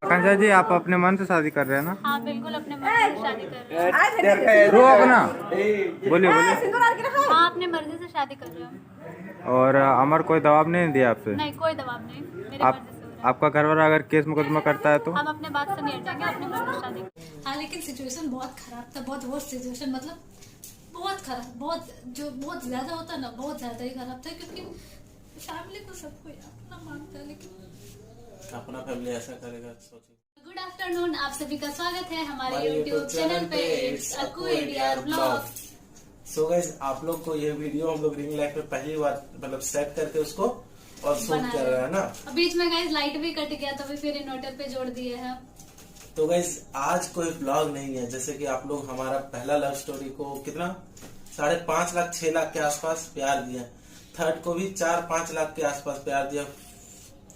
आकांक्षा जी, आप अपने मन से शादी कर रहे हैं ना? हाँ बिल्कुल, अपने मन से शादी कर रहे हैं। रो अपना, बोलिए। हाँ, अपने मर्जी से शादी कर रहे हैं। और अमर कोई दबाव नहीं दिया आपसे? नहीं, कोई दबाव नहीं, मेरी आप मर्जी से हो रहा है। आपका घर वाला अगर केस मुकदमा करता है तो? हम अपने बात से नहीं हटेंगे, अपने मर्जी से शादी। हाँ, लेकिन सिचुएशन बहुत खराब था, बहुत वर्स्ट सिचुएशन, मतलब बहुत खराब, बहुत ज्यादा होता ना, बहुत ज्यादा ही खराब था। क्योंकि फैमिली को सबको अपना मानता है, लेकिन अपना फैमिली ऐसा करेगा सोचिए। गुड आफ्टरनून, आप सभी का स्वागत है हमारे YouTube चैनल पे it's Akku ADR blog. So guys, आप लोग को ये वीडियो हम लोग रिंग लाइट में पहली बार मतलब सेट करके उसको और शूट कर रहे हैं ना। बीच में गाइस लाइट भी कट गया तो फिर इन्वर्टर पे जोड़ दिए हैं। तो गाइस, आज कोई ब्लॉग नहीं है। जैसे कि आप लोग हमारा पहला लव स्टोरी को कितना 5.5 लाख 6 लाख के आसपास प्यार दिया, थर्ड को भी 4-5 लाख के आसपास प्यार दिया,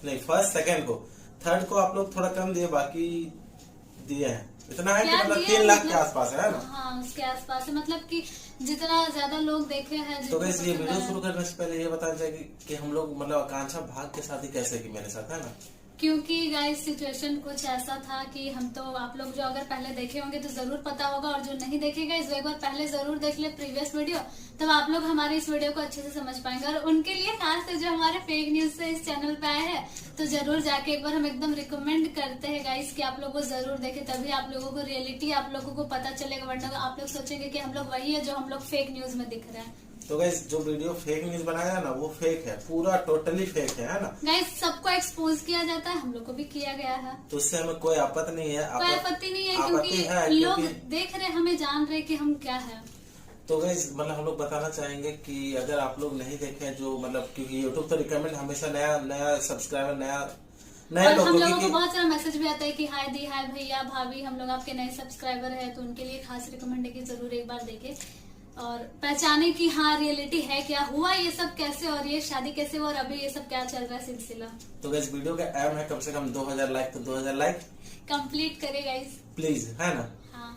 नहीं फर्स्ट सेकंड को, थर्ड को आप लोग थोड़ा कम दिए, बाकी दिए हैं इतना है कि मतलब 3 लाख के आसपास है ना। हाँ, उसके आसपास है, मतलब कि जितना ज्यादा लोग देखे हैं। तो गाइस, ये वीडियो शुरू करने से पहले ये बताना चाहिए कि हम लोग मतलब आकांक्षा भाग के शादी कैसे की मेरे साथ, है ना। क्योंकि गाइस सिचुएशन कुछ ऐसा था कि हम तो, आप लोग जो अगर पहले देखे होंगे तो जरूर पता होगा, और जो नहीं देखेगा इस एक बार पहले जरूर देख ले प्रीवियस वीडियो, तब आप लोग हमारे इस वीडियो को अच्छे से समझ पाएंगे। और उनके लिए खास से जो हमारे फेक न्यूज से इस चैनल पे आए हैं, तो जरूर जाके एक बार हम एकदम रिकमेंड करते हैं गाइस कि आप लोग को जरूर देखें, तभी आप लोगों को रियलिटी आप लोगों को पता चलेगा, वरना आप लोग सोचेंगे कि हम लोग वही है जो हम लोग फेक न्यूज में दिख रहे हैं। तो गाइस, जो वीडियो फेक न्यूज बनाया है ना, वो फेक है, पूरा टोटली फेक है ना गाइस। सबको एक्सपोज किया जाता है, हम लोग को भी किया गया है, तो उससे हमें कोई आपत्ति नहीं है। कोई आपत्ति नहीं है, क्योंकि लोग देख रहे, हमें जान रहे कि हम क्या है। तो गाइस, मतलब हम लोग बताना चाहेंगे कि अगर आप लोग नहीं देखे जो मतलब, क्योंकि यूट्यूब तो रिकमेंड हमेशा नया सब्सक्राइबर नए और हम लोगों की को बहुत सारा मैसेज भी आता है कि हाय दी, हाय भैया भाभी, हम लोग आपके नए सब्सक्राइबर है, तो उनके लिए खास रिकमेंड है कि जरूर एक बार देखे और पहचाने कि हाँ रियलिटी है, क्या हुआ, ये सब कैसे, और ये शादी कैसे हुआ, और अभी ये सब क्या चल रहा है सिलसिला। तो गाइस, वीडियो का एम है कम से कम 2000 लाइक, तो 2000 लाइक कंप्लीट करे गाइस प्लीज, है ना। हाँ,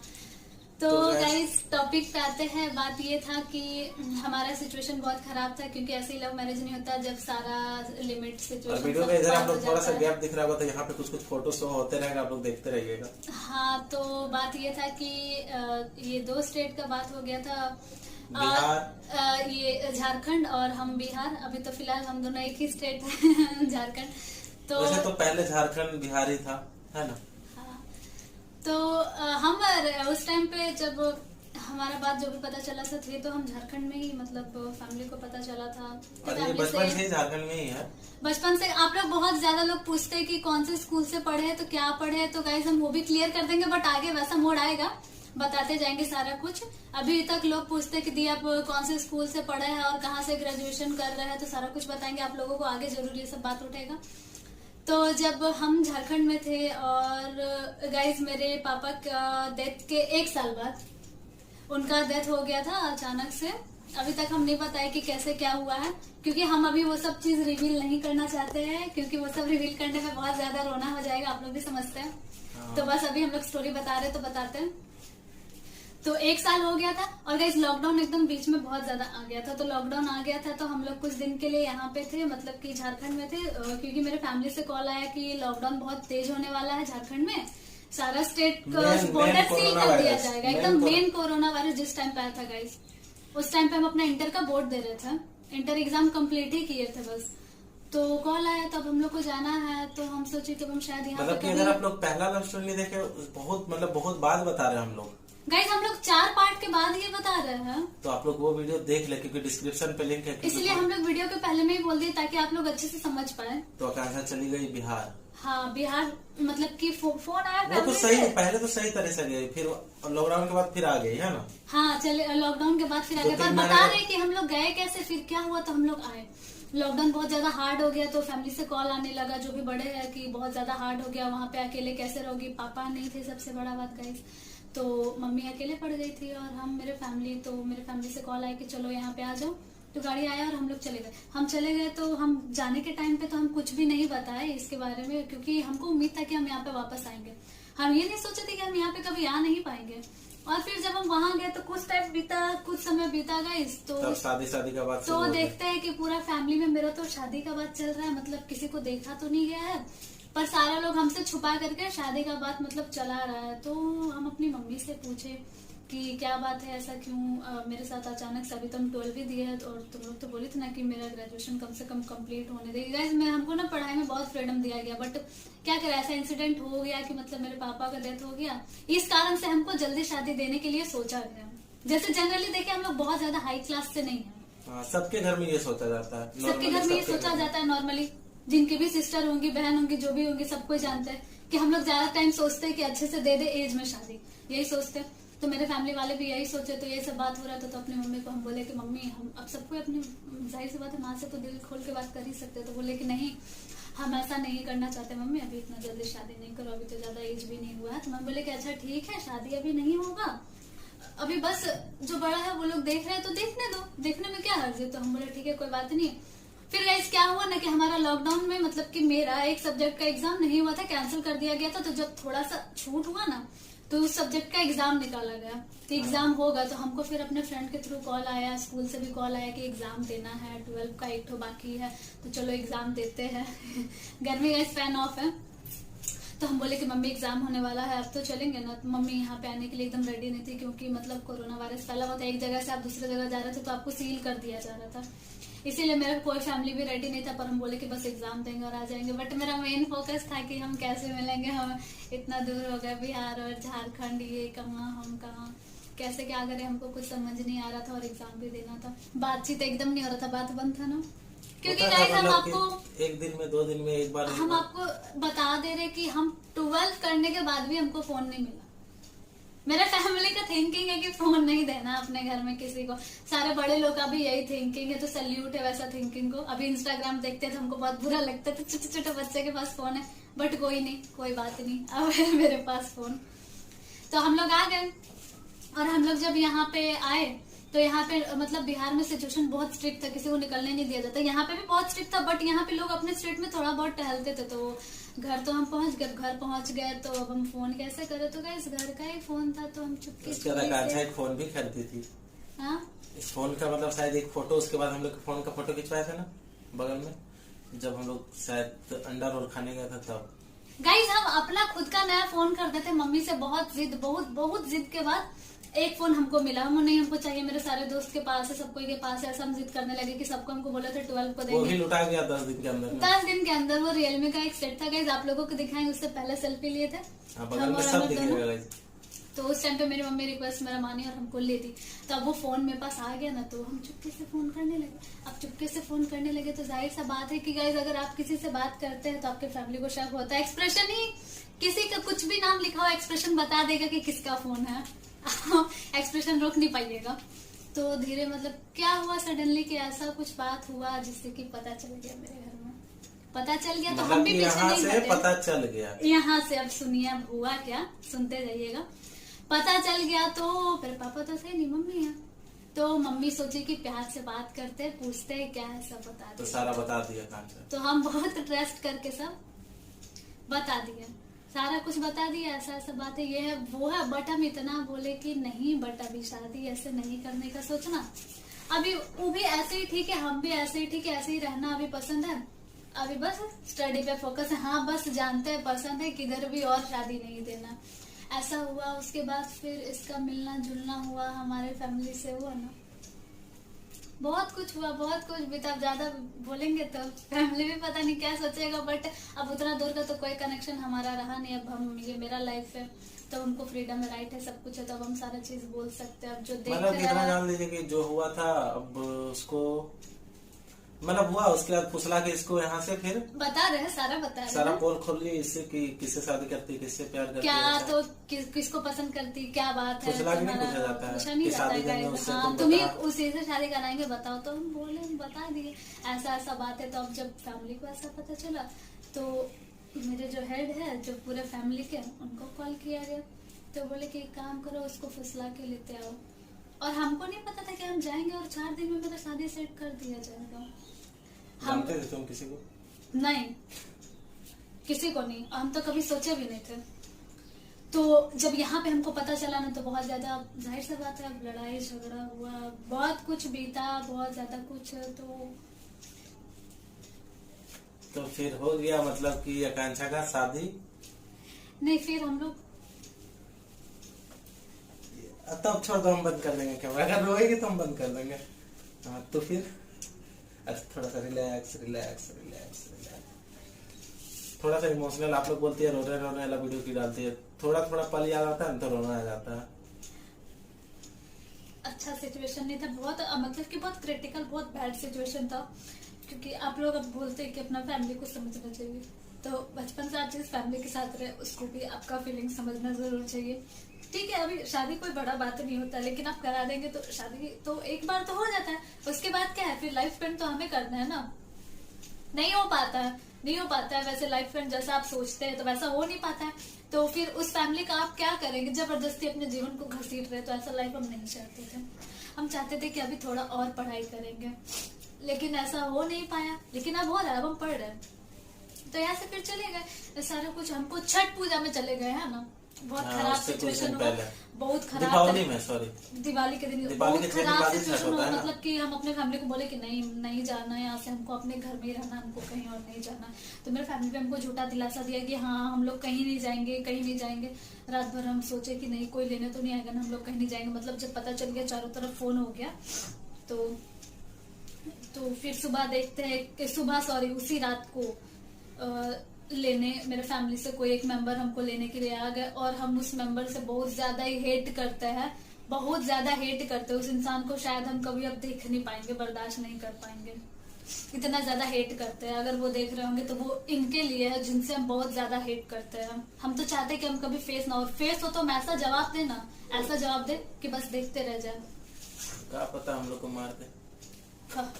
तो गाइस टॉपिक पे आते हैं। बात ये था कि हमारा सिचुएशन बहुत खराब था, क्योंकि ऐसे ही लव मैरिज नहीं होता जब सारा लिमिट सिचुएशन। वीडियो में इधर आप लोग थोड़ा सा गैप दिख रहा होगा, तो यहाँ पे कुछ फोटो शो होते रहेगा, आप लोग देखते रहिएगा। हाँ, तो बात ये था कि ये 2 स्टेट का बात हो गया था, बिहार, ये झारखंड और हम बिहार। अभी तो फिलहाल हम दोनों एक ही स्टेट है झारखंड। तो वैसे तो पहले झारखंड बिहारी था, है ना। तो हम उस टाइम पे जब हमारा बात जो भी पता चला था थे, तो हम झारखंड में ही, मतलब फैमिली को पता चला था। और ये बचपन से ही झारखंड में ही है। बचपन से। आप लोग बहुत ज्यादा लोग पूछते हैं कि कौन से स्कूल से पढ़े हैं, तो क्या पढ़े हैं, तो गाइस हम वो भी क्लियर कर देंगे, बट आगे वैसा मोड़ आएगा, बताते जाएंगे सारा कुछ। अभी तक लोग पूछते हैं कि दी आप कौन से स्कूल से पढ़े हैं और कहाँ से ग्रेजुएशन कर रहे हैं, तो सारा कुछ बताएंगे आप लोगों को, आगे जरूर ये सब बात उठेगा। तो जब हम झारखंड में थे, और गाइस मेरे पापा का डेथ के 1 साल बाद उनका डेथ हो गया था अचानक से। अभी तक हम नहीं बताया कि कैसे क्या हुआ है, क्योंकि हम अभी वो सब चीज रिवील नहीं करना चाहते हैं, क्योंकि वो सब रिवील करने में बहुत ज्यादा रोना हो जाएगा, आप लोग भी समझते हैं। तो बस अभी हम लोग स्टोरी बता रहे तो बताते हैं। तो 1 साल हो गया था, और गाइस लॉकडाउन एकदम बीच में बहुत ज्यादा आ गया था। तो लॉकडाउन आ गया था, तो हम लोग कुछ दिन के लिए यहाँ पे थे, मतलब कि झारखंड में थे, क्योंकि मेरे फैमिली से कॉल आया कि लॉकडाउन बहुत तेज होने वाला है झारखंड में, सारा स्टेट बॉर्डर सील कर दिया जाएगा। एकदम मेन कोरोना वायरस जिस टाइम पे आया था गाइस, उस टाइम पे हम अपना इंटर का बोर्ड दे रहे थे, इंटर एग्जाम कंप्लीट ही किए थे बस। तो कॉल आया, तब हम लोग को जाना है, तो हम सोचे कि हम शायद यहाँ मतलब कि अगर आप लोग पहला लव स्टोरी देखे, बहुत बाद बता रहे हैं हम लोग गाइस, हम लोग 4 पार्ट के बाद ये बता रहे हैं, तो आप लोग वो वीडियो देख ले, क्योंकि डिस्क्रिप्शन पे लिंक है। इसलिए हम लोग वीडियो के पहले में ही बोल दिए, ताकि आप लोग अच्छे से समझ पाए। तो आकांक्षा चली गई बिहार। हाँ, बिहार, मतलब कि फोन आया वो तो सही, पहले तो सही तरह से गई, फिर लॉकडाउन के बाद फिर आ गई, है ना। हाँ, चले लॉकडाउन के बाद फिर आगे बात बता रहे कि हम लोग गए कैसे, फिर क्या हुआ, तो हम लोग आए। लॉकडाउन बहुत ज्यादा हार्ड हो गया, तो फैमिली से कॉल आने लगा, जो भी बड़े हैं, कि बहुत ज्यादा हार्ड हो गया, वहाँ पे अकेले कैसे रहोगी, पापा नहीं थे, सबसे बड़ा बात गाइस, तो मम्मी अकेले पड़ गई थी, और हम मेरे फैमिली से कॉल आया कि चलो यहाँ पे आ जाओ, तो गाड़ी आया और हम लोग चले गए। हम चले गए, तो हम जाने के टाइम पे तो हम कुछ भी नहीं बताए इसके बारे में, क्योंकि हमको उम्मीद था कि हम यहाँ पे वापस आएंगे। हम ये नहीं सोचे थे कि हम यहाँ पे कभी आ नहीं पाएंगे। और फिर जब हम वहाँ गए तो कुछ टाइम बीता, कुछ समय बीता गाइस, तो तब शादी का बात तो देखते हैं कि पूरा फैमिली में मेरा तो शादी का बात चल रहा है, मतलब किसी को देखा तो नहीं गया है, पर सारे लोग हमसे छुपा करके शादी का बात मतलब चला रहा है। तो हम अपनी मम्मी से पूछे कि क्या बात है, ऐसा क्यों मेरे साथ अचानक से, अभी तो हम 12वीं दिए है और तुम लोग तो बोली थी ना कि मेरा ग्रेजुएशन कम से कम कंप्लीट होने देगी। गाइस मैं हमको ना पढ़ाई में बहुत फ्रीडम दिया गया, बट क्या करें ऐसा इंसिडेंट हो गया कि मतलब मेरे पापा का डेथ हो गया, इस कारण से हमको जल्दी शादी देने के लिए सोचा गया। जैसे जनरली देखे हम लोग बहुत ज्यादा हाई क्लास से नहीं है, सबके घर में ये सोचा जाता है, सबके घर में ये सोचा जाता है नॉर्मली, जिनकी भी सिस्टर होंगी, बहन होंगी, जो भी होंगी, सबको जानते हैं कि हम लोग ज्यादा टाइम सोचते हैं कि अच्छे से दे दे एज में शादी, यही सोचते हैं। तो मेरे फैमिली वाले भी यही सोचे, तो ये सब बात हो रहा था। तो अपनी मम्मी को हम बोले कि मम्मी हम अब सबको अपनी, जाहिर सी बात है माँ से तो दिल खोल के बात कर ही सकते, तो बोले कि नहीं हम ऐसा नहीं करना चाहते मम्मी, अभी इतना जल्दी शादी नहीं करो, अभी तो ज्यादा एज भी नहीं हुआ है। तो मैं बोले कि अच्छा ठीक है, शादी अभी नहीं होगा, अभी बस जो बड़ा है वो लोग देख रहे हैं तो देखने दो, देखने में क्या हर्ज है। तो हम बोले ठीक है कोई बात नहीं। फिर गाइस क्या हुआ ना कि हमारा लॉकडाउन में मतलब कि मेरा एक सब्जेक्ट का एग्जाम नहीं हुआ था, कैंसिल कर दिया गया था। तो जब थोड़ा सा छूट हुआ ना तो उस सब्जेक्ट का एग्जाम निकाला गया कि एग्जाम होगा। तो हमको फिर अपने फ्रेंड के थ्रू कॉल आया, स्कूल से भी कॉल आया कि एग्जाम देना है, 12 का एक तो बाकी है, तो चलो एग्जाम देते हैं। गर्मी गाइस फैन ऑफ है, तो हम बोले कि मम्मी एग्जाम होने वाला है, अब तो चलेंगे ना। तो मम्मी यहाँ पे आने के लिए एकदम रेडी नहीं थी, क्योंकि मतलब कोरोना वायरस फैला हुआ था, एक जगह से आप दूसरे जगह जा रहे थे तो आपको सील कर दिया जा रहा था, इसीलिए मेरा कोई फैमिली भी रेडी नहीं था। पर हम बोले कि बस एग्जाम देंगे और आ जाएंगे। बट मेरा मेन फोकस था कि हम कैसे मिलेंगे, हम इतना दूर हो गए, बिहार और झारखंड, ये कहाँ हम कहाँ, कैसे क्या करें, हमको कुछ समझ नहीं आ रहा था और एग्जाम भी देना था। बातचीत एकदम नहीं हो रहा था, बात बंद था ना, क्योंकि गाइस हम आपको एक दिन में 2 दिन में एक बार हम आपको बता दे रहे कि हम 12 करने के बाद भी हमको फोन नहीं मिला। मेरा फैमिली का थिंकिंग है कि फोन नहीं देना अपने घर में किसी को, सारे बड़े लोग का भी यही थिंकिंग है, तो सल्यूट है वैसा थिंकिंग को। अभी इंस्टाग्राम देखते हैं तो हमको बहुत बुरा लगता है, तो छोटे छोटे बच्चे के पास फोन है, बट कोई नहीं, कोई बात नहीं, अब है मेरे पास फोन। तो हम लोग आ गए, और हम लोग जब यहाँ पे आए तो यहाँ पे मतलब बिहार में सिचुएशन बहुत स्ट्रिक्ट था, किसी को निकलने नहीं दिया जाता। यहाँ पे भी बहुत स्ट्रिक्ट था, बट यहाँ पे लोग अपने स्ट्रीट में थोड़ा बहुत टहलते थे। तो घर तो हम पहुंच गए, घर पहुंच गए तो अब हम फोन कैसे करें, तो गाइस घर का ही फोन था, तो हम चुपके से एक फोन भी खरीदी थी। हाँ इस फोन का मतलब शायद एक फोटो, उसके बाद हम लोग फोन का फोटो खिंचवाया था ना बगल में, जब हम लोग शायद अंडा रोल खाने गया था तब। गाइस हम अपना खुद का नया फोन खरीदे थे, मम्मी से बहुत जिद के बाद एक फोन हमको मिला। हम नहीं हमको चाहिए, मेरे सारे दोस्त के पास है, सबको के पास है, ऐसा हम जिद करने लगे कि सबको हमको बोला था 12 को देंगे। वो भी लुटा गया 10 दिन के अंदर। 10 दिन के अंदर वो रियलमी का एक सेट था गाइस, आप लोगों को दिखाएंगे, उससे पहले सेल्फी लिए थे बगल में सब दिखेगा गाइस। तो उस टाइम पे मेरी मम्मी रिक्वेस्ट मेरा मानी और हमको ले दी। तो अब वो फोन मेरे पास आ गया ना, तो हम चुपके से फोन करने लगे। अब चुपके से फोन करने लगे तो जाहिर सा बात है कि गाइस अगर आप किसी से बात करते हैं तो आपके फैमिली को शक होता है, एक्सप्रेशन ही, किसी का कुछ भी नाम लिखा हुआ एक्सप्रेशन बता देगा कि किसका फोन है। एक्सप्रेशन रोक नहीं पाइएगा। तो धीरे मतलब क्या हुआ सडनली कि ऐसा कुछ बात हुआ जिससे कि पता चल गया, मेरे घर में पता चल गया। तो हम भी पीछे नहीं हटे, पता चल गया यहाँ से। अब सुनिए अब हुआ क्या, सुनते जाइएगा। पता चल गया तो फिर पापा तो थे नहीं, मम्मी है, तो मम्मी सोची कि प्यार से बात करते, पूछते क्या है, सब बता तो सारा बता दिया काम से। तो हम बहुत ट्रस्ट करके सब बता दिया, सारा कुछ बता दिया, ऐसा ऐसा बात है, ये है वो है। बट हम इतना बोले कि नहीं बट अभी शादी ऐसे नहीं करने का सोचना, अभी वो भी ऐसे ही ठीक है, हम भी ऐसे ही ठीक है, ऐसे ही रहना अभी पसंद है, अभी बस स्टडी पे फोकस है। हाँ बस जानते हैं पसंद है, किधर भी और शादी नहीं देना। ऐसा हुआ, उसके बाद फिर इसका मिलना जुलना हुआ, हमारे फैमिली से हुआ ना, बहुत कुछ हुआ, बहुत कुछ भी। तब ज्यादा बोलेंगे तो फैमिली भी पता नहीं क्या सोचेगा, बट अब उतना दूर का तो कोई कनेक्शन हमारा रहा नहीं। अब हम, ये मेरा लाइफ है तो हमको फ्रीडम है, राइट है, सब कुछ है, तो अब हम सारा चीज बोल सकते हैं। अब जो देख मतलब कितना जान लीजिए कि जो हुआ था, अब उसको मतलब हुआ, उसके बाद फुसला के इसको यहाँ से फिर बता रहे, सारा बता रहे, सारा पोल खोल ली इससे कि किससे शादी करती, किससे प्यार करती, क्या तो किसको पसंद करती, क्या बात है, फुसला भी नहीं पूछा जाता है, पूछा नहीं जाता है। हाँ तुम्हें उसी से शादी कराएंगे बताओ, तो हम बोले, हम बता दिए ऐसा ऐसा बात है। तो अब जब फैमिली को ऐसा पता चला तो मेरे जो हेड है, जो पूरे फैमिली के, उनको कॉल किया गया। तो बोले कि एक काम करो, उसको फुसला के लेते आओ। और हमको नहीं पता था कि हम जाएंगे और 4 दिन में मेरा शादी सेट कर दिया जाएगा। जानते थे तुम किसी को? नहीं, किसी को नहीं, हम तो कभी सोचे भी नहीं थे। तो जब यहाँ पे हमको पता चला ना तो बहुत ज्यादा, जाहिर सा बात है, अब लड़ाई झगड़ा हुआ, बहुत कुछ बीता, बहुत ज्यादा कुछ। तो फिर हो गया मतलब कि आकांक्षा का शादी? नहीं, फिर हम लोग तब छोड़ दो, हम बंद कर देंगे कैमरा। अगर रोएगी तो हम बंद कर देंगे। हाँ तो फिर थोड़ा सा रिलैक्स रिलैक्स रिलैक्स रिलैक्स, थोड़ा सा इमोशनल। आप लोग बोलती है रोने रोने वाला वीडियो की डालती है, थोड़ा थोड़ा पल याद आता है ना तो रोना आ जाता है। अच्छा सिचुएशन नहीं था, बहुत मतलब कि बहुत क्रिटिकल, बहुत बैड सिचुएशन था। क्योंकि आप लोग अब बोलते हैं कि अपना फैमिली को समझना चाहिए, तो बचपन से आप जिस फैमिली के साथ रहे उसको भी आपका फीलिंग समझना जरूर चाहिए। ठीक है, अभी शादी कोई बड़ा बात नहीं होता, लेकिन आप करा देंगे तो शादी तो एक बार तो हो जाता है, उसके बाद क्या है, फिर लाइफ स्पेंड तो हमें करना है ना। नहीं हो पाता है वैसे लाइफ फ्रेंड जैसा आप सोचते हैं तो वैसा हो नहीं पाता है। तो फिर उस फैमिली का आप क्या करेंगे, जबरदस्ती अपने जीवन को घसीट रहे, तो ऐसा लाइफ हम नहीं चाहते थे। हम चाहते थे कि अभी थोड़ा और पढ़ाई करेंगे, लेकिन ऐसा हो नहीं पाया। लेकिन अब हो रहा है, अब हम पढ़ रहे हैं। तो यहाँ से फिर चले गए सारा कुछ, हमको छठ पूजा में चले गए है ना, बहुत खराब सिचुएशन हुआ, बहुत खराब। दिवाली में, सॉरी दिवाली के दिन बहुत खराब सिचुएशन हुआ। मतलब कि हम अपने फैमिली को बोले कि नहीं जाना है यहाँ से, हमको अपने घर में ही रहना, हमको कहीं और नहीं जाना। तो मेरे फैमिली पे हमको झूठा दिलासा दिया कि हाँ हम लोग कहीं नहीं जाएंगे। रात भर हम सोचे कि नहीं कोई लेने तो नहीं आएगा ना, हम लोग कहीं नहीं जाएंगे। मतलब जब पता चल गया, चारों तरफ फोन हो गया, तो फिर सुबह देखते हैं कि उसी रात को लेने मेरे फैमिली से कोई एक मेंबर हमको लेने के लिए आ गए, और हम उस मेंबर से बहुत ज्यादा ही हेट करते हैं, बहुत ज्यादा हेट करते हैं उस इंसान को। शायद हम कभी अब देख नहीं पाएंगे, बर्दाश्त नहीं कर पाएंगे, इतना ज्यादा हेट करते हैं। अगर वो देख रहे होंगे तो वो इनके लिए है जिनसे हम बहुत ज्यादा हेट करते हैं। हम तो चाहते हैं कि हम कभी फेस ना हो, फेस हो तो हम ऐसा जवाब दे ना, ऐसा जवाब दे कि बस देखते रह जाए। क्या पता हम लोग को मार दे, हाँ।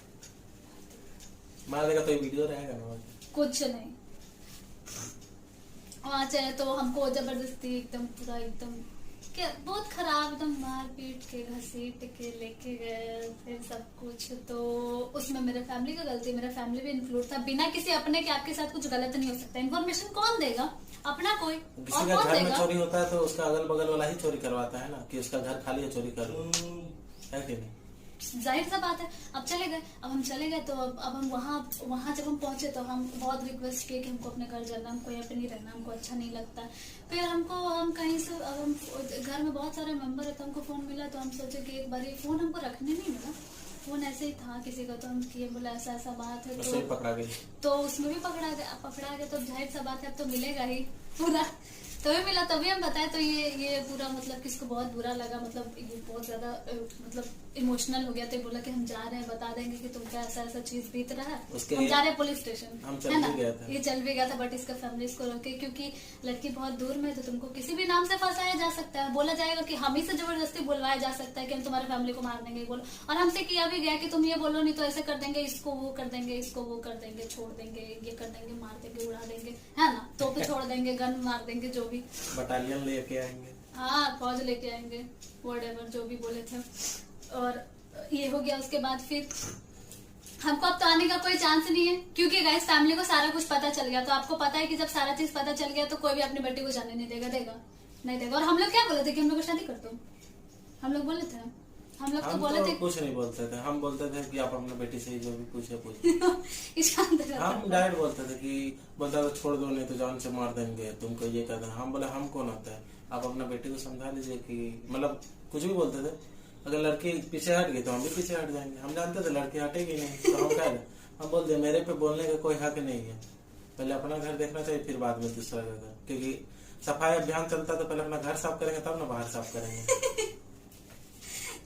मार देगा तो वीडियो रहेगा ना, कुछ नहीं। वहाँ चले तो हमको जबरदस्ती एकदम पूरा एकदम क्या बहुत खराब, एकदम मार पीट के घसीट के लेके गए, फिर सब कुछ। तो उसमें मेरे फैमिली का गलती, मेरा फैमिली भी इंक्लूड था। बिना किसी अपने के आपके साथ कुछ गलत नहीं हो सकता। इन्फॉर्मेशन कौन देगा, अपना कोई, किसी का घर में चोरी होता है तो उसका अगल बगल वाला ही चोरी करवाता है ना, कि उसका घर खाली है चोरी कर लो, है कि नहीं? जाहिर सा बात है। अब हम चले गए तो अब हम वहाँ जब हम पहुंचे तो हम बहुत रिक्वेस्ट किए कि हमको अपने घर जाना, हमको यहाँ पे नहीं रहना, हमको अच्छा नहीं लगता। फिर हम कहीं से, अब हम घर में बहुत सारे मेंबर है तो हमको फोन मिला, तो हम सोचे कि एक बार ये फोन हमको रखने नहीं मिला, फोन ऐसे ही था किसी का, तो हम किए, बोला ऐसा बात है, तो पकड़ा गई। तो उसमें भी पकड़ा गया। तो जाहिर सा बात है अब तो मिलेगा ही पूरा, तभी मिला, तभी हम बताए। तो ये पूरा मतलब किसको बहुत बुरा लगा, मतलब ये बहुत ज्यादा मतलब इमोशनल हो गया। तो बोला कि हम जा रहे हैं, बता देंगे कि तुमको ऐसा चीज बीत रहा है, हम जा रहे हैं पुलिस स्टेशन, है ना। ये चल भी गया था, बट इसका फैमिली इसको रोके, क्योंकि लड़की बहुत दूर में, तो तुमको किसी भी नाम से फंसाया जा सकता है, बोला जाएगा कि हम ही से जबरदस्ती बुलवाया जा सकता है कि हम तुम्हारे फैमिली को मार देंगे, बोलो। और हमसे किया भी गया कि तुम ये बोलो नहीं तो ऐसे कर देंगे, इसको वो कर देंगे, छोड़ देंगे, ये कर देंगे, मार देंगे, उड़ा देंगे, है ना, तोपे छोड़ देंगे, गन मार देंगे, जो भी बटालियन लेके आएंगे, हाँ फौज लेके आएंगे, व्हाटएवर जो भी बोले थे। और ये हो गया। उसके बाद फिर हमको अब तो आने का कोई चांस नहीं है, क्योंकि गाइस फैमिली को सारा कुछ पता चल गया। तो आपको पता है कि जब सारा चीज पता चल गया तो कोई भी अपनी बेटी को जाने नहीं देगा। और हम लोग क्या बोले थे कि हम लोग को शादी कर दो, हम लोग बोले थे, हम लोग तो बोले थे, कुछ नहीं बोलते थे। हम बोलते थे कि आप अपने बेटी से जो भी पूछे हम डायरेक्ट बोलते थे कि बोलता था छोड़ दो नहीं तो जान से मार देंगे, तुमको ये कर देना। हम बोले हम कौन होता है, आप अपना बेटी को समझा लीजिए कि मतलब कुछ भी बोलते थे। अगर लड़की पीछे हट गई तो हम भी पीछे हट जाएंगे। हम जानते थे लड़की हटेगी नहीं, तो हम कह रहे, हम बोलते मेरे पे बोलने का कोई हक नहीं है, पहले अपना घर देखना चाहिए, फिर बाद में दूसरा घर। क्योंकि सफाई अभियान चलता तो पहले अपना घर साफ करेंगे तब ना बाहर साफ करेंगे।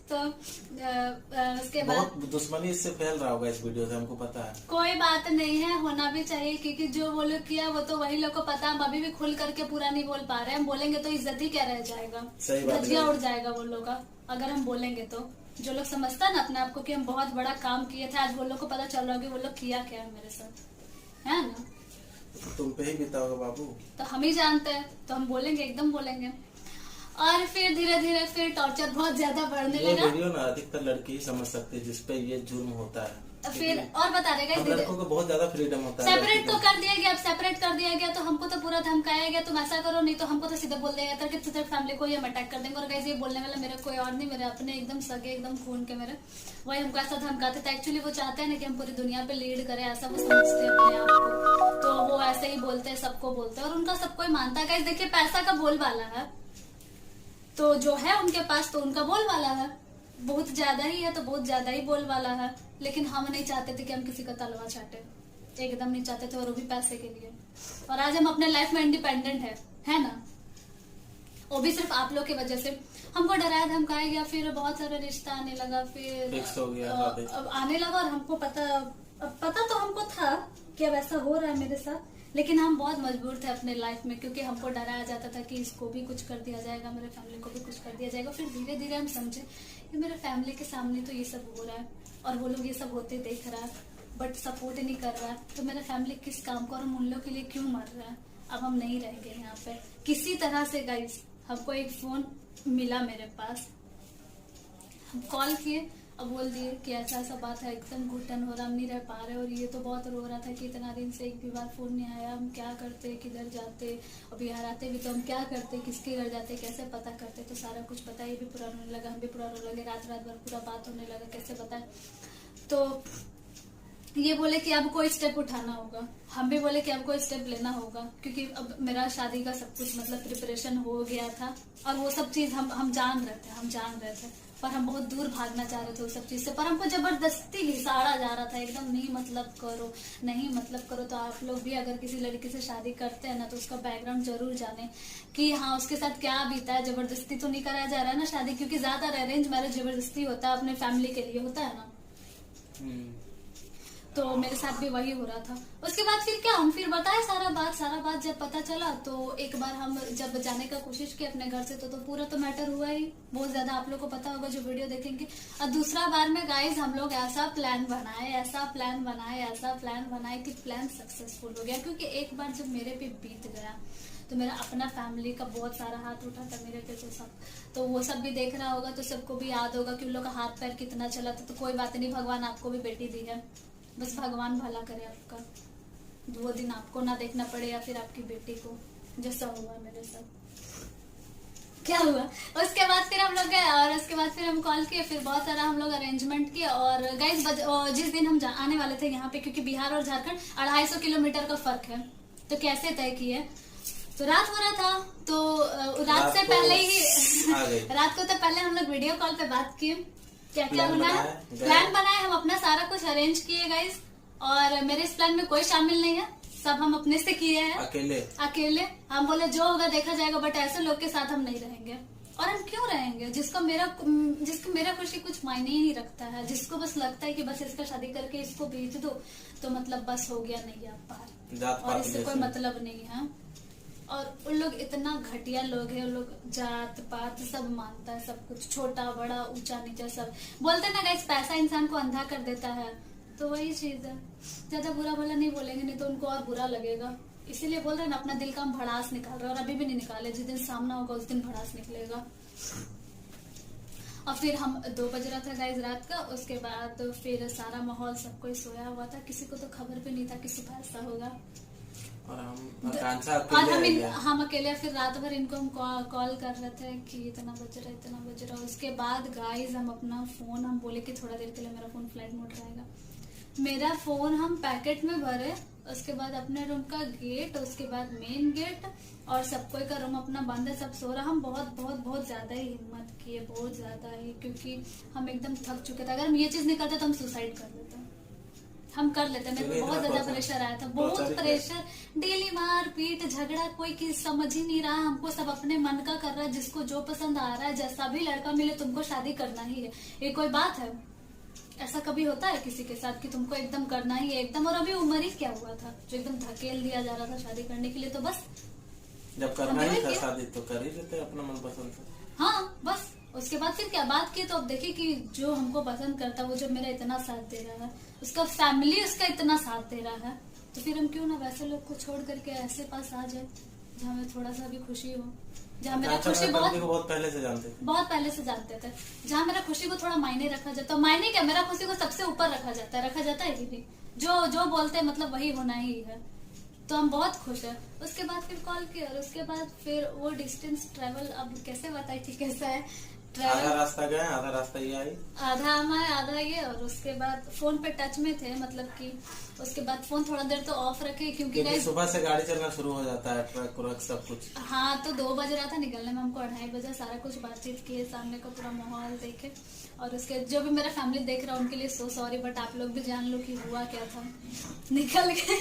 तो उसके बाद बहुत दुश्मनी इससे फैल रहा होगा इस वीडियो से, हमको पता है। कोई बात नहीं है, होना भी चाहिए, क्योंकि जो वो लोग किया वो तो वही लोग को पता। हम अभी भी खुल करके पूरा नहीं बोल पा रहे हैं, हम बोलेंगे तो इज्जत ही क्या रह जाएगा, धजिया उड़ जाएगा वो लोग का अगर हम बोलेंगे तो। जो लोग समझता है ना अपने आप को कि हम बहुत बड़ा काम किए थे, आज वो लोग को पता चल रहा है कि वो लोग किया क्या है मेरे साथ, है ना। तुम पे ही बीता होगा बाबू, तो हम ही जानते हैं, तो हम बोलेंगे, एकदम बोलेंगे। और फिर धीरे धीरे टॉर्चर बहुत ज्यादा बढ़ने लगा। ये वीडियो ना अधिकतर लड़की ही समझ सकती है जिसपे ये जुर्म होता है। फिर और बता देगा हम लड़कों को बहुत ज्यादा फ्रीडम होता है। सेपरेट तो कर दिया गया, अब सेपरेट कर दिया गया तो हमको तो पूरा धमकाया गया तुम ऐसा करो, नहीं तो हमको तो सीधे बोल देगा था कि तेरे फैमिली को ही हम अटैक कर देंगे। और गाइस ये बोलने वाला मेरा कोई और नहीं, मेरे अपने एकदम सगे एकदम खून के मेरे, वही हमको ऐसा धमकाते थे। एक्चुअली वो चाहते हैं ना कि हम पूरी दुनिया पे लीड करें, ऐसा वो समझते हैं अपने आप को, तो वो ऐसे ही बोलते हैं, सबको बोलते हैं और उनका सबको ही मानता है। गाइस देखिए पैसा का बोलबाला है तो जो है उनके पास तो उनका बोलबाला है, बहुत ज्यादा ही है तो बहुत ज्यादा ही बोलबाला है। लेकिन हम नहीं चाहते थे कि हम किसी का तलवा चाटे, एकदम नहीं चाहते थे, और वो भी पैसे के लिए। और आज हम अपने लाइफ में इंडिपेंडेंट है ना, वो भी सिर्फ आप लोग की वजह से। हमको डराया धमकाया गया, फिर बहुत सारा रिश्ता आने लगा, फिर फिक्स हो गया अब आने लगा। और हमको पता तो हमको था कि अब ऐसा हो रहा है मेरे साथ, लेकिन हम बहुत मजबूर थे अपने लाइफ में, क्योंकि हमको डराया जाता था कि इसको भी कुछ कर दिया जाएगा, मेरे फैमिली को भी कुछ कर दिया जाएगा। फिर धीरे धीरे हम समझे कि मेरे फैमिली के सामने तो ये सब हो रहा है और वो लोग ये सब होते देख रहा है बट सपोर्ट नहीं कर रहा है, तो मेरा फैमिली किस काम को और हम उन लोग के लिए क्यों मर रहा है। अब हम नहीं रहेंगे यहाँ पे किसी तरह से। गाइस हमको एक फोन मिला मेरे पास, हम कॉल किए, अब बोल दिए कि ऐसा ऐसा बात है, एकदम घुटन हो रहा, हम नहीं रह पा रहे। और ये तो बहुत रो रहा था कि इतना दिन से एक भी बार फोन नहीं आया, हम क्या करते, किधर जाते, और बिहार आते भी तो हम क्या करते, किसके घर जाते, कैसे पता करते। तो सारा कुछ पता, ये भी पूरा रोने लगा, हम भी पूरा रोने लगे, रात रात भर पूरा बात होने लगा, कैसे बताए। तो ये बोले कि अब कोई स्टेप उठाना होगा, हम भी बोले कि अब कोई स्टेप लेना होगा, क्योंकि अब मेरा शादी का सब कुछ मतलब प्रिपरेशन हो गया था और वो सब चीज हम जान रहे थे, पर हम बहुत दूर भागना चाह रहे थे उस सब चीज से। पर हमको जबरदस्ती घिसाड़ा जा रहा था एकदम, नहीं मतलब करो। तो आप लोग भी अगर किसी लड़की से शादी करते हैं ना तो उसका बैकग्राउंड जरूर जाने कि हाँ उसके साथ क्या बीता है। जबरदस्ती तो नहीं कराया जा रहा है ना शादी, क्योंकि ज्यादातर अरेंज मैरिज जबरदस्ती होता है, अपने फैमिली के लिए होता है ना। तो मेरे साथ भी वही हो रहा था। उसके बाद फिर क्या, हम फिर बताए सारा बात जब पता चला तो एक बार हम जब जाने का कोशिश की अपने घर से तो पूरा तो मैटर हुआ ही बहुत ज्यादा, आप लोग को पता होगा जो वीडियो देखेंगे। और दूसरा बार में गाइस हम लोग ऐसा प्लान बनाए कि प्लान सक्सेसफुल हो गया, क्योंकि एक बार जब मेरे पे बीत गया तो मेरा अपना फैमिली का बहुत सारा हाथ उठा था मेरे पे, तो वो सब भी देख रहा होगा, तो सबको भी याद होगा कि उन लोग का हाथ पैर कितना चला था। तो कोई बात नहीं, भगवान आपको भी बेटी दी है, बस भगवान भला करे आपका, वो दिन आपको ना देखना पड़े या फिर आपकी बेटी को, जैसा हुआ मेरे साथ। क्या हुआ उसके बाद फिर हम लोग गए और उसके बाद फिर हम कॉल किए, फिर बहुत सारा हम लोग अरेंजमेंट किए। और गाइस जिस दिन हम आने वाले थे यहाँ पे, क्योंकि बिहार और झारखंड 250 किलोमीटर का फर्क है, तो कैसे तय किए, तो रात हो रहा था तो रात से पहले ही रात को तो पहले हम लोग वीडियो कॉल पे बात किए, क्या क्या होना है, प्लान बनाए, हम अपना सारा कुछ अरेंज किए गाइस। और मेरे इस प्लान में कोई शामिल नहीं है, सब हम अपने से किए हैं अकेले। हम बोले जो होगा देखा जाएगा, बट ऐसे लोग के साथ हम नहीं रहेंगे। और हम क्यों रहेंगे जिसको मेरा खुशी कुछ मायने ही नहीं रखता है, जिसको बस लगता है कि बस इसका शादी करके इसको भेज दो तो मतलब बस हो गया, नहीं आप पार, और इससे कोई मतलब नहीं है। और उन लोग इतना घटिया लोग हैं, उन लोग जात पात सब मानता है, सब कुछ छोटा बड़ा ऊंचा नीचा सब बोलते हैं ना गाइस, पैसा इंसान को अंधा कर देता है, तो वही चीज है। ज्यादा बुरा भला नहीं बोलेंगे, नहीं तो उनको और बुरा लगेगा, इसीलिए बोल रहे हैं ना अपना दिल का हम भड़ास निकाल रहे हैं, और अभी भी नहीं निकाले, जिस दिन सामना होगा उस दिन भड़ास निकलेगा। और फिर हम 2 बज रहा था गाइस रात का, उसके बाद फिर सारा माहौल सब कोई सोया हुआ था, किसी को तो खबर भी नहीं था कि सुबह ऐसा होगा। और हम अकेले फिर रात भर इनको हम कॉल कर रहे थे कि इतना बज रहा। उसके बाद गाइस हम अपना फोन, हम बोले कि थोड़ा देर के लिए मेरा फोन फ्लाइट मोड रहेगा, मेरा फोन हम पैकेट में भरे, उसके बाद अपने रूम का गेट, उसके बाद मेन गेट, और सब कोई का रूम अपना बंद है, सब सो रहा। हम बहुत ज्यादा ही हिम्मत किए, बहुत ज्यादा ही, क्योंकि हम एकदम थक चुके थे। अगर हम ये चीज नहीं करते तो हम सुसाइड कर लेते, हम कर लेते। मेरे को बहुत ज्यादा प्रेशर आया था, बहुत प्रेशर, डेली मार पीट झगड़ा, कोई की समझ ही नहीं रहा हमको, सब अपने मन का कर रहा है, जिसको जो पसंद आ रहा है, जैसा भी लड़का मिले तुमको शादी करना ही है। ये कोई बात है? ऐसा कभी होता है किसी के साथ कि तुमको एकदम करना ही है एकदम? और अभी उम्र ही क्या हुआ था जो एकदम धकेल दिया जा रहा था शादी करने के लिए? तो बस जब करना ही था शादी तो कर ही लेते अपना मनपसंद से। हाँ बस उसके बाद फिर क्या बात की, तो अब देखिए कि जो हमको पसंद करता है, वो जो मेरा इतना साथ दे रहा है, उसका फैमिली उसका इतना साथ दे रहा है, तो फिर हम क्यों ना वैसे लोग को छोड़ करके ऐसे पास आ जाए जहाँ मैं थोड़ा सा भी खुशी हो, जहाँ मेरा अच्छा, खुशी फैमिली को बहुत पहले से जानते थे। बहुत पहले से जानते थे, जहाँ मेरा खुशी को थोड़ा मायने रखा जाता है। मायने क्या, मेरा खुशी को सबसे ऊपर रखा जाता है कि नहीं, जो बोलते हैं मतलब वही होना ही है। तो हम बहुत खुश हैं। उसके बाद फिर कॉल किया और उसके बाद फिर वो डिस्टेंस ट्रेवल, अब कैसे बताई थी कैसा है आधा ट्रेवल। रास्ता गए, आधा रास्ता ये आई। आधा हम आए, आधा ये, और उसके बाद फोन पे टच में थे, मतलब कि उसके बाद फोन थोड़ा देर तो ऑफ रखे क्योंकि क्योंकि सुबह से गाड़ी चलना शुरू हो जाता है, ट्रक व्रक सब कुछ। हाँ, तो 2 बज रहा था निकलने में, हमको 2:30 बजे सारा कुछ बातचीत किए, सामने का पूरा माहौल देखे, और उसके जो भी मेरा फैमिली देख रहा है उनके लिए सो सॉरी, बट आप लोग भी जान लो कि हुआ क्या था। निकल गए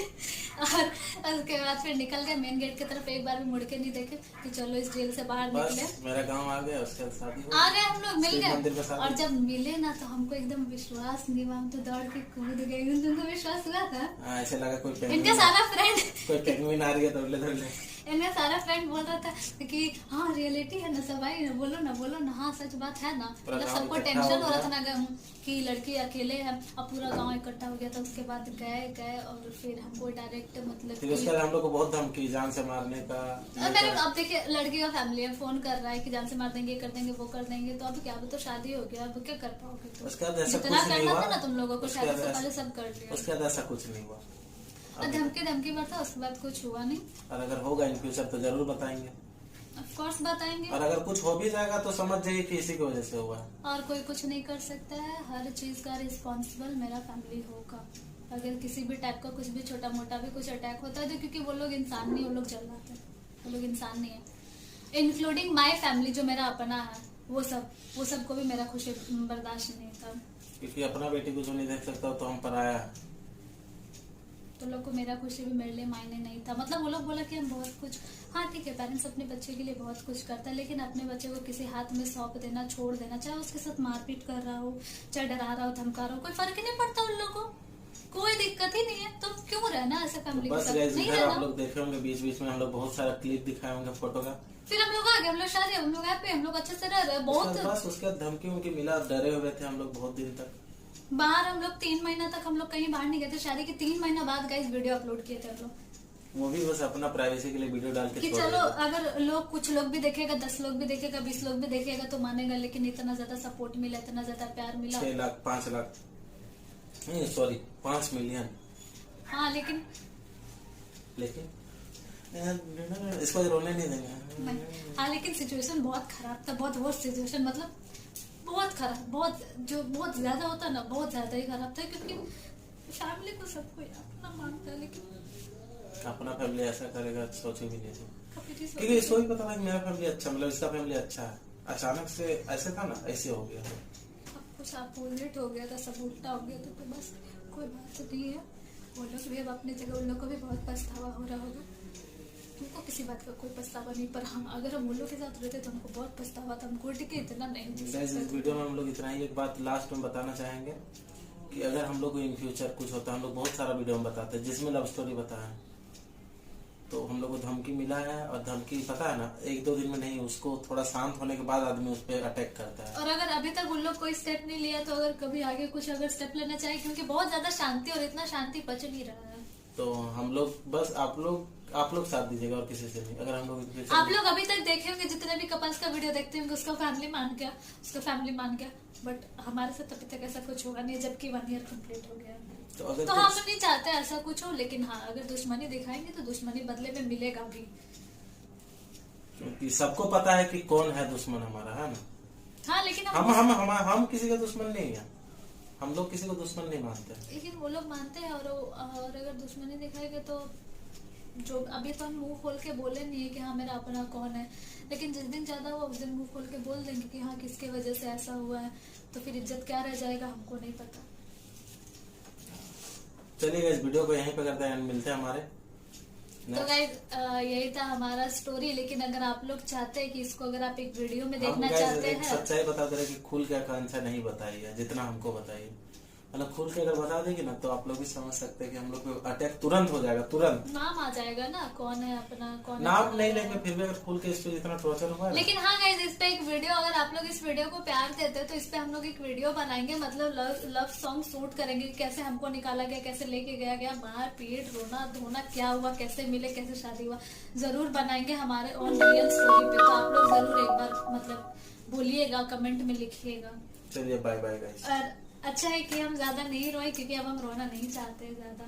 और उसके बाद फिर निकल गए मेन गेट की तरफ, एक बार भी मुड़ के नहीं देखे कि चलो इस जेल से बाहर निकले। बस मेरा गांव आ गया, उसके बाद शादी हो आ गए हम लोग, मिल शिव मंदिर में गए, शादी। और जब मिले ना तो हमको एकदम विश्वास नहीं हुआ, हम तो दौड़ के कूद गए। तुमको विश्वास हुआ था? ऐसे लगा कोई इनका पेंगुइन सारा फ्रेंड कोई पेंगुइन आ रही है, दौड़ले दौड़ले। इनका सारा फ्रेंड बोल रहा था कि हाँ रियलिटी है ना, सब आई ना, बोलो ना, हाँ सच बात है ना। पूरा मतलब गाँव सबको इकट्ठा टेंशन हो हो रहा गया। था ना कि लड़की अकेले है, अब पूरा गांव इकट्ठा हो गया था। उसके बाद गए और फिर हमको डायरेक्ट मतलब फिर उसके बाद हम लोग को बहुत धमकी, जान से मारने का। मेरे अब देखिए लड़की का फैमिली है, फोन कर रहा है कि जान से मार देंगे, कर देंगे, वो कर देंगे, तो अब क्या, अब तो शादी हो गया, अब क्या कर पाओगे? तो उसके बाद ऐसा जितना कुछ नहीं करना हुआ। था ना तुम लोगों को, उसके शादी बाद से ऐसा- पहले सब कर लिया। उसके बाद ऐसा कुछ नहीं हुआ। और धमकी बढ़ता, उसके बाद कुछ हुआ नहीं। और अगर होगा इन फ्यूचर तो जरूर बताएंगे, ऑफ कोर्स बताएंगे। और अगर कुछ हो भी जाएगा तो समझ जाइए कि इसी की वजह से हुआ है। और कोई कुछ नहीं कर सकता है, हर चीज का रिस्पॉन्सिबल मेरा फैमिली होगा। अगर किसी भी टाइप का कुछ भी छोटा मोटा भी कुछ अटैक होता है तो क्योंकि वो लोग इंसान नहीं, वो लोग जल्लाते हैं, वो लोग इंसान नहीं है। इंक्लूडिंग माय फैमिली जो मेरा अपना है, वो सब को भी मेरा खुशी बर्दाश्त नहीं था। क्योंकि अपना बेटी को जो नहीं देख सकता तो हम पराया है। तो लोग को मेरा खुशी भी मेरे लिए मायने नहीं था। मतलब वो लोग बोला कि हम बहुत कुछ, हाँ ठीक है पेरेंट्स अपने बच्चे के लिए बहुत कुछ करता है, लेकिन अपने बच्चे को किसी हाथ में सौंप देना, छोड़ देना, चाहे उसके साथ मारपीट कर रहा हो, चाहे डरा रहा हो, धमका रहा हो, कोई फर्क ही नहीं पड़ता उन लोगों को, कोई दिक्कत ही नहीं है। तो क्यों रहना ऐसा फैमिली के बस साथ? गाइस, नहीं इधर आप रहना। लोग देखे होंगे बीच बीच में हम लोग बहुत सारा क्लिप दिखाए होंगे फोटो का। फिर हम लोग आ गए, हम लोग शादी, हम लोग हैप्पी, हम लोग अच्छे से रह रहे हैं। बहुत बस उसके बाद धमकी उनकी मिला, डरे हुए थे हम लोग बहुत दिन तक। बाहर हम लोग 3 महीना तक हम लोग कहीं बाहर नहीं गए थे। शादी के 3 महीना बाद गाइस वीडियो अपलोड किए थे हम लोग, वो भी बस अपना प्राइवेसी के लिए वीडियो डाल के कि छोड़ चलो दिया था। अगर लोग, कुछ लोग भी देखेगा, 10 लोग भी देखेगा, 20 लोग भी देखेगा तो मानेगा, लेकिन इतना ज्यादा सपोर्ट मिला, इतना ज्यादा प्यार मिला। 6 लाख 5 लाख नहीं, सॉरी 5 मिलियन। हाँ लेकिन इसको रोने नहीं देंगे। नहीं, हाँ लेकिन सिचुएशन बहुत खराब था, बहुत वर्स्ट सिचुएशन, मतलब बहुत खराब, बहुत ज्यादा होता ना, बहुत ज्यादा ही खराब था। क्योंकि फैमिली को सबको अपना मानता है, लेकिन अपना फैमिली ऐसा करेगा सोचे भी नहीं थे। कभी नहीं क्योंकि इसको भी पता था कि मेरा फैमिली अच्छा, मतलब इसका फैमिली अच्छा है। अचानक से ऐसे था ना, ऐसे हो गया। सब कुछ अपोजिट हो गया था, सब उल्टा हो गया था। तो बस कोई बात नहीं है, वो लोग भी अब अपनी जगह, उन लोग को भी बहुत पछतावा हो रहा होगा। उनको किसी बात का कोई पछतावा नहीं, पर हम अगर हम उन लोग के साथ रहते तो हमको बहुत पछतावा था। हमको टिके इतना नहीं जी गाइस, इस वीडियो में हम लोग इतना ही एक बात लास्ट में बताना चाहेंगे कि अगर हम लोग को इन फ्यूचर कुछ होता है, हम लोग बहुत सारा वीडियो में बताते हैं जिसमें लव स्टोरी बताया है। तो हम लोग को धमकी मिला है, और धमकी पता है ना 1-2 दिन में नहीं, उसको थोड़ा शांत होने के बाद आदमी उस पर अटैक करता है। और अगर अभी तक उन लोग कोई स्टेप नहीं लिया तो अगर कभी आगे कुछ अगर स्टेप लेना चाहिए, क्योंकि बहुत ज्यादा शांति, और इतना शांति बच नहीं रहा है। तो हम लोग बस आप लोग साथ दीजिएगा और किसी से नहीं। अगर हम लोग आप लोग अभी तक देखे होंगे, जितने भी कपल्स का वीडियो देखते होंगे, उसका फैमिली मान गया, बट हमारे साथ अभी तक ऐसा कुछ होगा नहीं, जबकि 1 ईयर कंप्लीट हो गया। तो अगर तो हम नहीं चाहते ऐसा कुछ हो, लेकिन हाँ अगर दुश्मनी दिखाएंगे तो दुश्मनी बदले में मिलेगा भी। क्योंकि सबको पता है कि कौन है दुश्मन हमारा, है ना। हाँ लेकिन हम किसी का दुश्मन नहीं है, हम लोग किसी को दुश्मन नहीं मानते। लेकिन वो लोग मानते हैं, और अगर दुश्मनी दिखाएंगे तो जो अभी तो हम मुंह खोल के बोले नहीं है कि हाँ मेरा अपना कौन है, लेकिन जिस दिन ज्यादा हुआ उस दिन मुंह खोल के बोल देंगे कि हाँ किसके वजह से ऐसा हुआ है, तो फिर इज्जत क्या रह जाएगा हमको नहीं पता। चलिए इस वीडियो को यहीं पे करते हैं, मिलते हैं हमारे तो गाइस यही था हमारा स्टोरी। लेकिन अगर आप लोग चाहते हैं कि इसको अगर आप एक वीडियो में देखना चाहते हैं, सच्चाई बता दे रहे कि खुल के आकांक्षा नहीं बताई है, जितना हमको बताइए मतलब खुल के अगर बता देगी ना तो आप लोग भी समझ सकते हैं कि हम लोग पे अटैक तुरंत हो जाएगा, तुरंत। नाम आ जाएगा ना, कौन है अपना, कौन है नाम अपना। नहीं लेंगे फिर भी अगर खुल के इस पे इतना टॉर्चर हुआ है। लेकिन हाँ गाइस, इस पे एक वीडियो, अगर आप लोग इस वीडियो को प्यार देते हो तो इस पे हम लोग एक वीडियो बनाएंगे, मतलब लव सॉन्ग शूट करेंगे कि कैसे हमको निकाला गया, कैसे लेके गया मार पीट, रोना धोना क्या हुआ, कैसे मिले, कैसे शादी हुआ, जरूर बनाएंगे हमारे ऑन रियल स्टोरी पे। तो आप लोग जरूर एक बार मतलब बोलिएगा, कमेंट में लिखिएगा। चलिए बाय बाय गाइस। और अच्छा है कि हम ज्यादा नहीं रोए, क्योंकि अब हम रोना नहीं चाहते ज्यादा।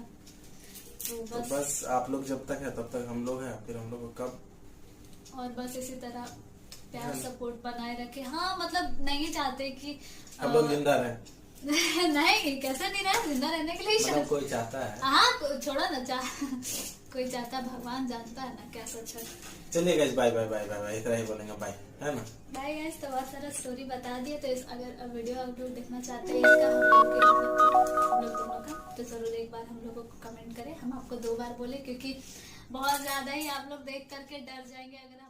तो बस आप लोग जब तक है तब तक हम लोग हैं, फिर हम लोग को कब। और बस इसी तरह प्यार सपोर्ट बनाए रखे। हाँ मतलब नहीं चाहते कि हम लोग जिंदा रहे। नहीं, कैसे नहीं रहे, जिंदा रहने के लिए मतलब कोई चाहता है। हाँ छोड़ो ना, कोई चाहता, भगवान जानता है ना क्या सोचा। चलिए guys bye bye bye bye bye, इतना ही बोलेंगे बाय, है ना। Bye guys. तो बहुत सारा स्टोरी बता दिए, तो अगर वीडियो आप लोग देखना चाहते हैं इसका, हम लोग दोनों का, तो जरूर एक बार हम लोगों को कमेंट करें। हम आपको 2 बार बोले क्योंकि बहुत ज्यादा ही आप लोग देख करके डर जाएंगे अगर